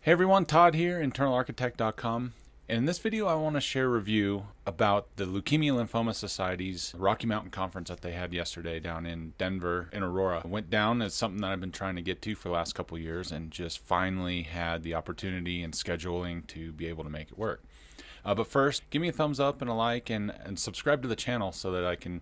Hey everyone, Todd here, internalarchitect.com. And in this video, I want to share a review about the Leukemia Lymphoma Society's Rocky Mountain Conference that they had yesterday down in Denver, in Aurora. It went down as something that I've been trying to get to for the last couple of years and just finally had the opportunity and scheduling to be able to make it work. But first, give me a thumbs up and a like and subscribe to the channel so that I can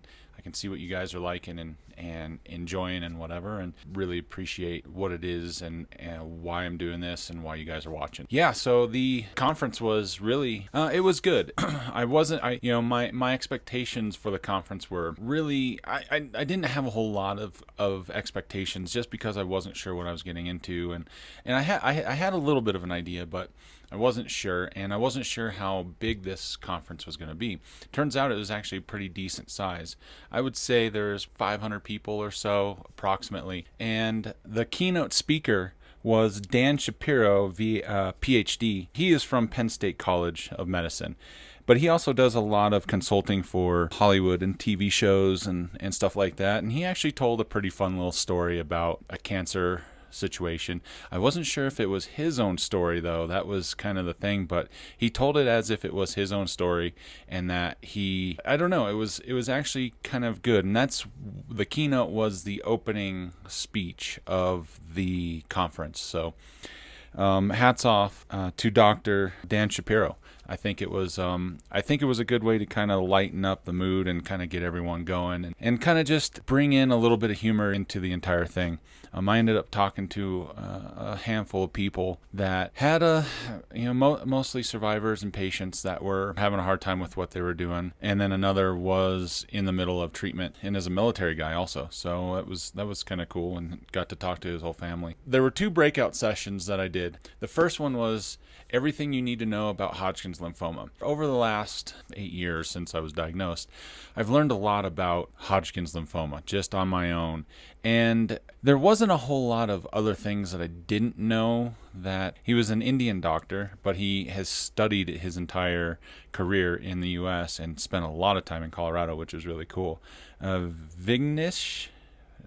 see what you guys are liking and enjoying and whatever, and really appreciate what it is and why I'm doing this and why you guys are watching. Yeah, so the conference was really, it was good. My expectations for the conference were really, I didn't have a whole lot of expectations just because I wasn't sure what I was getting into, and I had a little bit of an idea, but I wasn't sure, and I wasn't sure how big this conference was going to be. Turns out it was actually a pretty decent size. I would say there's 500 people or so, approximately. And the keynote speaker was Dan Shapiro, PhD. He is from Penn State College of Medicine. But he also does a lot of consulting for Hollywood and TV shows and stuff like that. And he actually told a pretty fun little story about a cancer situation. I wasn't sure if it was his own story, though. That was kind of the thing, but he told it as if it was his own story, and that I don't know, it was actually kind of good. And that's the keynote was the opening speech of the conference. So hats off to Dr. Dan Shapiro. I think it was a good way to kind of lighten up the mood and kind of get everyone going and kind of just bring in a little bit of humor into the entire thing. I ended up talking to a handful of people that had mostly survivors and patients that were having a hard time with what they were doing, and then another was in the middle of treatment and is a military guy also. So that was kind of cool, and got to talk to his whole family. There were 2 breakout sessions that I did. The first one was everything you need to know about Hodgkin lymphoma. Over the last 8 years since I was diagnosed, I've learned a lot about Hodgkin lymphoma just on my own. And there wasn't a whole lot of other things that I didn't know. That he was an Indian doctor, but he has studied his entire career in the U.S. and spent a lot of time in Colorado, which is really cool. Vignesh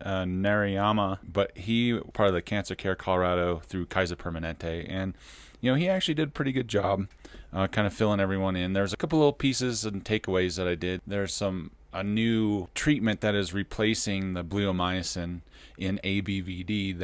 Narayama, but he part of the Cancer Care Colorado through Kaiser Permanente, and he actually did a pretty good job kind of filling everyone in. There's a couple little pieces and takeaways that I did. There's a new treatment that is replacing the bleomycin in ABVD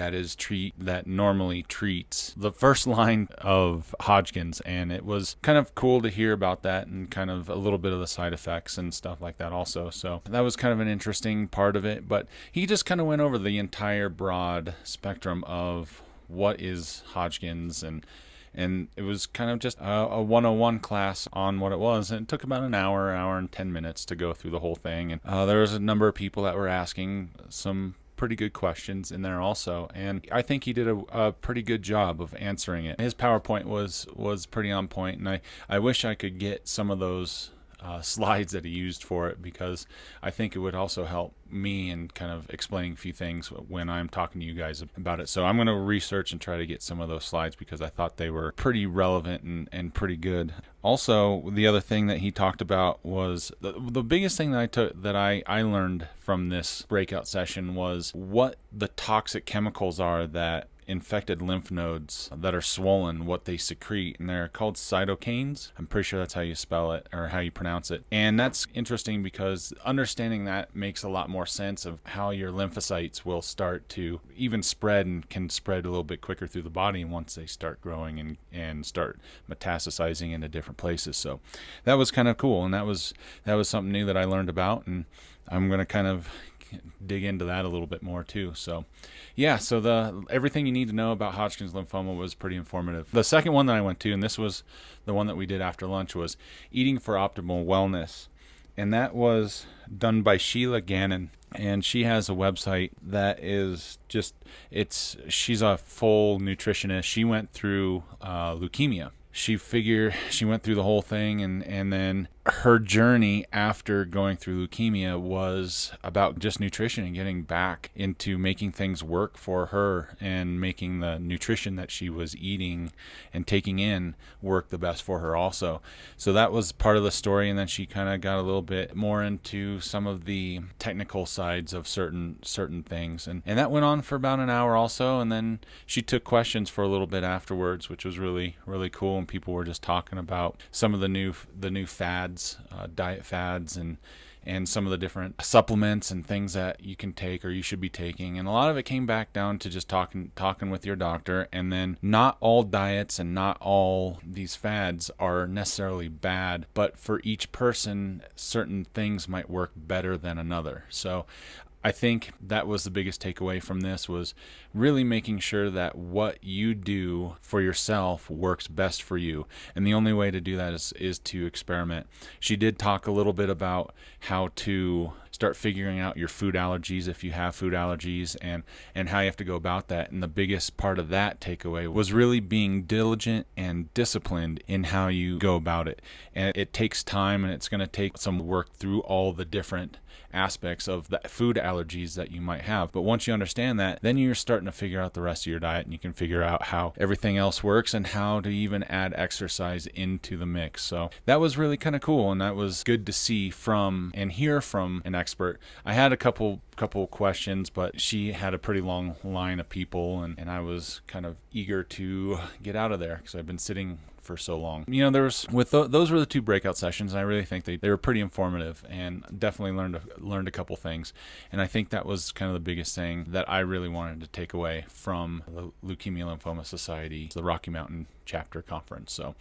that normally treats the first line of Hodgkin's, and it was kind of cool to hear about that and kind of a little bit of the side effects and stuff like that also. So that was kind of an interesting part of it, but he just kind of went over the entire broad spectrum of what is Hodgkin's, and it was kind of just a 101 class on what it was. And it took about an hour and 10 minutes to go through the whole thing. And there was a number of people that were asking some pretty good questions in there also. And I think he did a pretty good job of answering it. His PowerPoint was pretty on point, and I wish I could get some of those slides that he used for it, because I think it would also help me in kind of explaining a few things when I'm talking to you guys about it. So I'm going to research and try to get some of those slides, because I thought they were pretty relevant and pretty good. Also, the other thing that he talked about was the biggest thing that I learned from this breakout session was what the toxic chemicals are that infected lymph nodes that are swollen, what they secrete, and they're called cytokines. I'm pretty sure that's how you spell it or how you pronounce it. And that's interesting because understanding that makes a lot more sense of how your lymphocytes will start to even spread, and can spread a little bit quicker through the body once they start growing and start metastasizing into different places. So that was kind of cool, and that was something new that I learned about, and I'm going to kind of dig into that a little bit more too. So yeah, so everything you need to know about Hodgkin's lymphoma was pretty informative. The second one that I went to, and this was the one that we did after lunch, was eating for optimal wellness, and that was done by Sheila Gannon. And she has a website that is she's a full nutritionist. She went through leukemia. She went through the whole thing, and then her journey after going through leukemia was about just nutrition and getting back into making things work for her and making the nutrition that she was eating and taking in work the best for her also. So that was part of the story, and then she kind of got a little bit more into some of the technical sides of certain things, and that went on for about an hour also, and then she took questions for a little bit afterwards, which was really cool, and people were just talking about some of the new fads, diet fads, and some of the different supplements and things that you can take or you should be taking. And a lot of it came back down to just talking with your doctor. And then not all diets and not all these fads are necessarily bad, but for each person, certain things might work better than another. So I think that was the biggest takeaway from this, was really making sure that what you do for yourself works best for you. And the only way to do that is to experiment. She did talk a little bit about how to start figuring out your food allergies, if you have food allergies, and how you have to go about that. And the biggest part of that takeaway was really being diligent and disciplined in how you go about it. And it takes time, and it's going to take some work through all the different aspects of the food allergies that you might have. But once you understand that, then you're starting to figure out the rest of your diet, and you can figure out how everything else works and how to even add exercise into the mix. So that was really kind of cool, and that was good to see from and hear from an expert. I had a couple questions, but she had a pretty long line of people, and I was kind of eager to get out of there because I've been sitting for so long. Those were the two breakout sessions, and I really think they were pretty informative, and definitely learned a couple things. And I think that was kind of the biggest thing that I really wanted to take away from the Leukemia Lymphoma Society, the Rocky Mountain chapter conference. So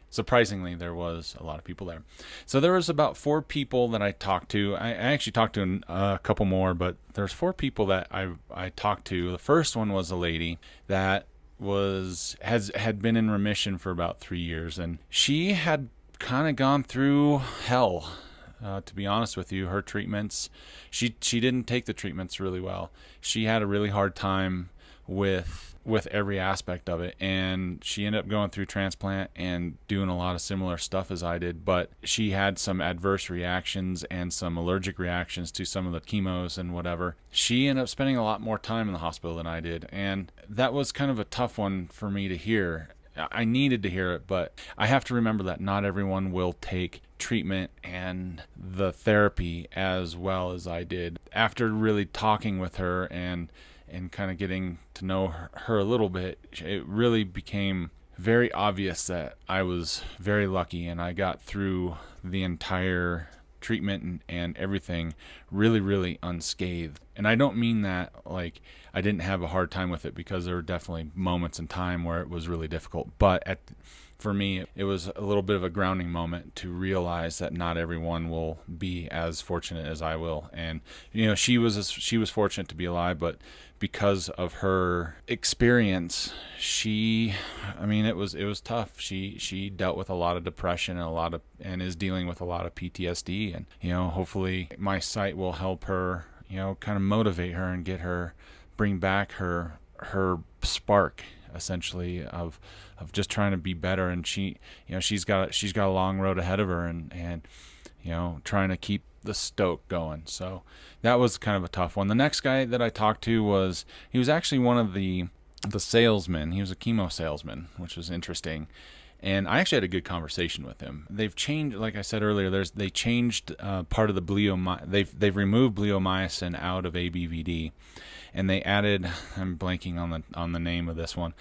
surprisingly, there was a lot of people there. So there was about 4 people that I talked to. I actually talked to a couple more, but there's 4 people that I talked to. The first one was a lady that had been in remission for about 3 years, and she had kind of gone through hell. To be honest with you, her treatments, she didn't take the treatments really well. She had a really hard time with every aspect of it, and she ended up going through transplant and doing a lot of similar stuff as I did, but she had some adverse reactions and some allergic reactions to some of the chemos and whatever. She ended up spending a lot more time in the hospital than I did, and that was kind of a tough one for me to hear. I needed to hear it, but I have to remember that not everyone will take treatment and the therapy as well as I did. After really talking with her and kind of getting to know her a little bit, it really became very obvious that I was very lucky, and I got through the entire treatment and everything really unscathed. And I don't mean that like I didn't have a hard time with it, because there were definitely moments in time where it was really difficult, but for me, it was a little bit of a grounding moment to realize that not everyone will be as fortunate as I will. And she was fortunate to be alive, but because of her experience, it was tough. She dealt with a lot of depression and is dealing with a lot of PTSD. And hopefully my site will help her, kind of motivate her and bring back her spark, essentially, of just trying to be better. And she's got a long road ahead of her, and trying to keep the stoke going. So that was kind of a tough one. The next guy that I talked to was actually one of the salesmen. He was a chemo salesman, which was interesting. And I actually had a good conversation with him. They've changed, like I said earlier, they changed part of the they've removed bleomycin out of ABVD, and they added, I'm blanking on the name of this one,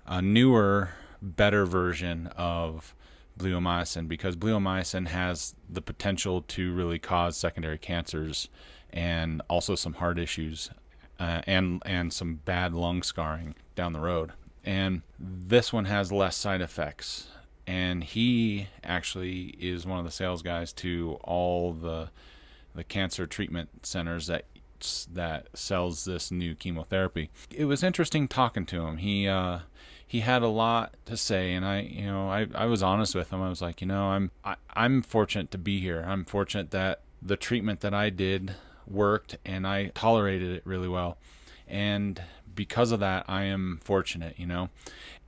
a newer, better version of bleomycin, because bleomycin has the potential to really cause secondary cancers and also some heart issues and some bad lung scarring down the road. And this one has less side effects, and he actually is one of the sales guys to all the cancer treatment centers that sells this new chemotherapy. It was interesting talking to him. He had a lot to say, and I was honest with him. I was like, I'm fortunate to be here. I'm fortunate that the treatment that I did worked, and I tolerated it really well. And because of that, I am fortunate.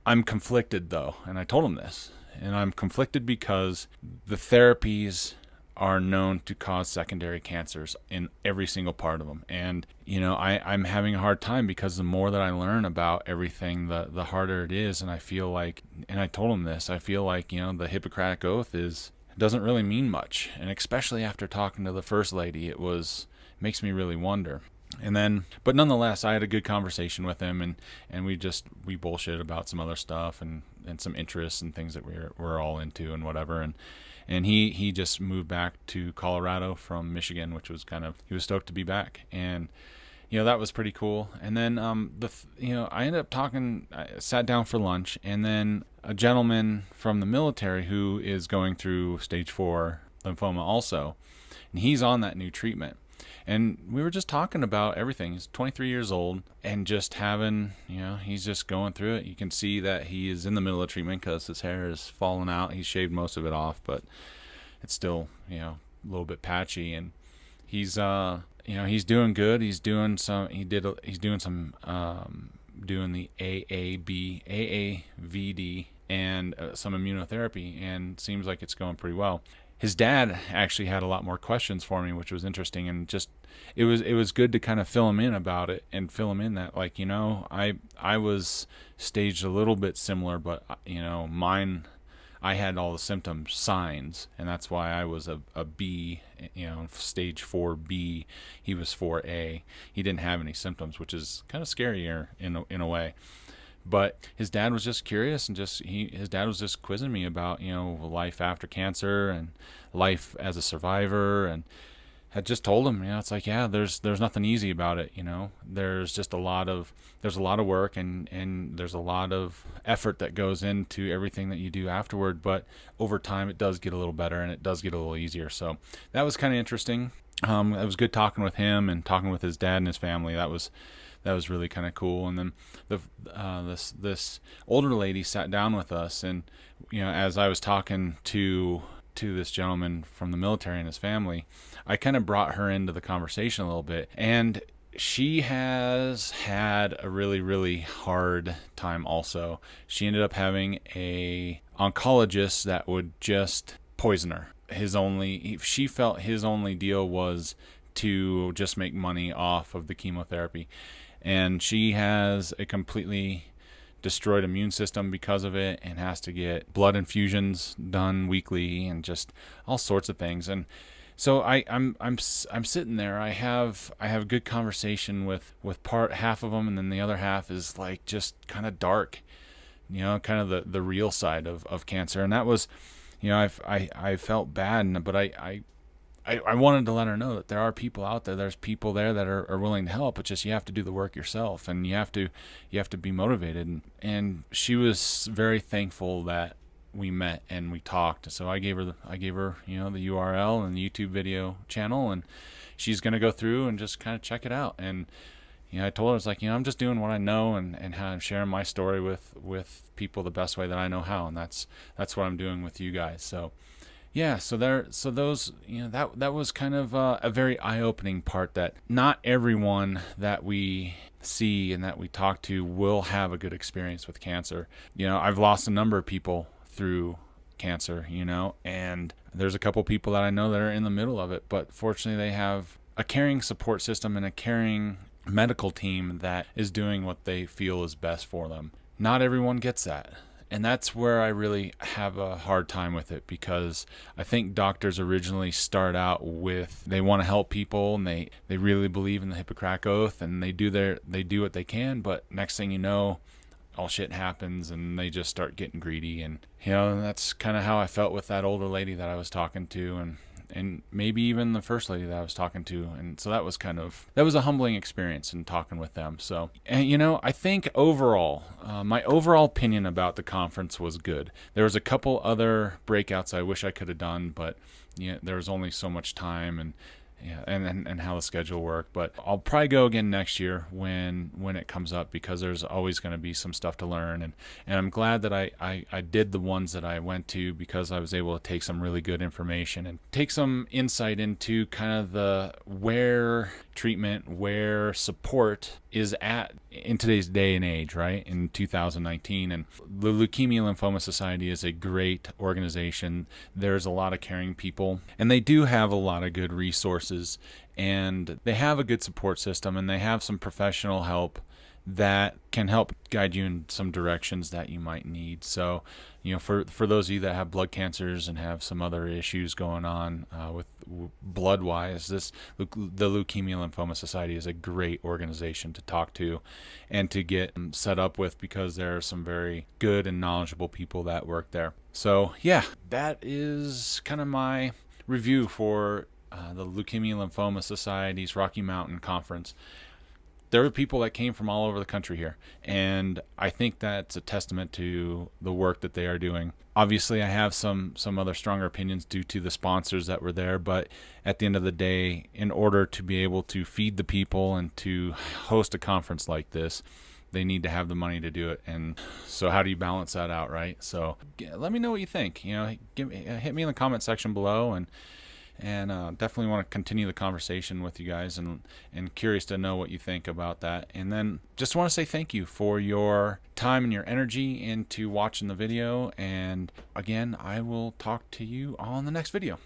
I'm conflicted though, and I told him this. and I'm conflicted because the therapies are known to cause secondary cancers in every single part of them. And, I'm having a hard time because the more that I learn about everything, the harder it is. And I feel like, and I told him this, I feel like, the Hippocratic Oath doesn't really mean much. And especially after talking to the first lady, makes me really wonder. And then, but nonetheless, I had a good conversation with him, and we bullshit about some other stuff and some interests and things that we're all into and whatever. And he just moved back to Colorado from Michigan, which was he was stoked to be back. And, that was pretty cool. And then, I ended up I sat down for lunch, and then a gentleman from the military who is going through stage 4 lymphoma also, and he's on that new treatment. And we were just talking about everything. He's 23 years old and just having, he's just going through it. You can see that he is in the middle of treatment because his hair is falling out. He's shaved most of it off, but it's still, a little bit patchy. And he's, he's doing good. He's doing doing the AAVD and some immunotherapy, and seems like it's going pretty well. His dad actually had a lot more questions for me, which was interesting, and just it was good to kind of fill him in about it and fill him in that, I was staged a little bit similar, but mine, I had all the symptom signs, and that's why I was a B, stage 4B. He was 4A. He didn't have any symptoms, which is kind of scarier in a way. But his dad was just curious, and his dad was just quizzing me about, life after cancer and life as a survivor, and had just told him, it's like, yeah, there's nothing easy about it. There's just a lot of work, and there's a lot of effort that goes into everything that you do afterward. But over time, it does get a little better, and it does get a little easier. So that was kind of interesting. It was good talking with him and talking with his dad and his family. That was really kind of cool. And then this older lady sat down with us, and as I was talking to this gentleman from the military and his family, I kind of brought her into the conversation a little bit. And she has had a really, really hard time also. She ended up having a oncologist that would just poison her. She felt his only deal was to just make money off of the chemotherapy. And she has a completely destroyed immune system because of it, and has to get blood infusions done weekly and just all sorts of things. And so I'm sitting there. I have a good conversation with half of them, and then the other half is like just kind of dark, kind of the real side of cancer. And that was, I felt bad, but I wanted to let her know that there are people out there. There's people there that are willing to help. It's just you have to do the work yourself, and you have to be motivated. And she was very thankful that we met and we talked. So I gave her the URL and the YouTube video channel, and she's gonna go through and just kind of check it out. And I told her, I was like, I'm just doing what I know, and how I'm sharing my story with people the best way that I know how, and that's what I'm doing with you guys. So. Yeah, so those, that was kind of a very eye-opening part, that not everyone that we see and that we talk to will have a good experience with cancer. I've lost a number of people through cancer, and there's a couple people that I know that are in the middle of it, but fortunately they have a caring support system and a caring medical team that is doing what they feel is best for them. Not everyone gets that. And that's where I really have a hard time with it, because I think doctors originally start out with, they want to help people, and they really believe in the Hippocratic Oath, and they do what they can, but next thing you know, all shit happens and they just start getting greedy. And that's kind of how I felt with that older lady that I was talking to, and maybe even the first lady that I was talking to. And so that was a humbling experience in talking with them. So, and I think overall, my overall opinion about the conference was good. There was a couple other breakouts I wish I could have done, but there was only so much time, and Yeah, and how the schedule work. But I'll probably go again next year when it comes up, because there's always going to be some stuff to learn. And I'm glad that I did the ones that I went to, because I was able to take some really good information and take some insight into kind of the where treatment, where support is at in today's day and age, right? In 2019. And the Leukemia Lymphoma Society is a great organization. There's a lot of caring people, and they do have a lot of good resources, and they have a good support system, and they have some professional help that can help guide you in some directions that you might need. So, for those of you that have blood cancers and have some other issues going on with blood-wise, the Leukemia Lymphoma Society is a great organization to talk to and to get set up with, because there are some very good and knowledgeable people that work there. So, yeah, that is kind of my review for the Leukemia Lymphoma Society's Rocky Mountain Conference. There are people that came from all over the country here, and I think that's a testament to the work that they are doing. Obviously, I have some other stronger opinions due to the sponsors that were there, but at the end of the day, in order to be able to feed the people and to host a conference like this, they need to have the money to do it. And so how do you balance that out, right? So let me know what you think. Hit me in the comment section below, and definitely want to continue the conversation with you guys, and curious to know what you think about that. And then just want to say thank you for your time and your energy into watching the video. And again, I will talk to you on the next video.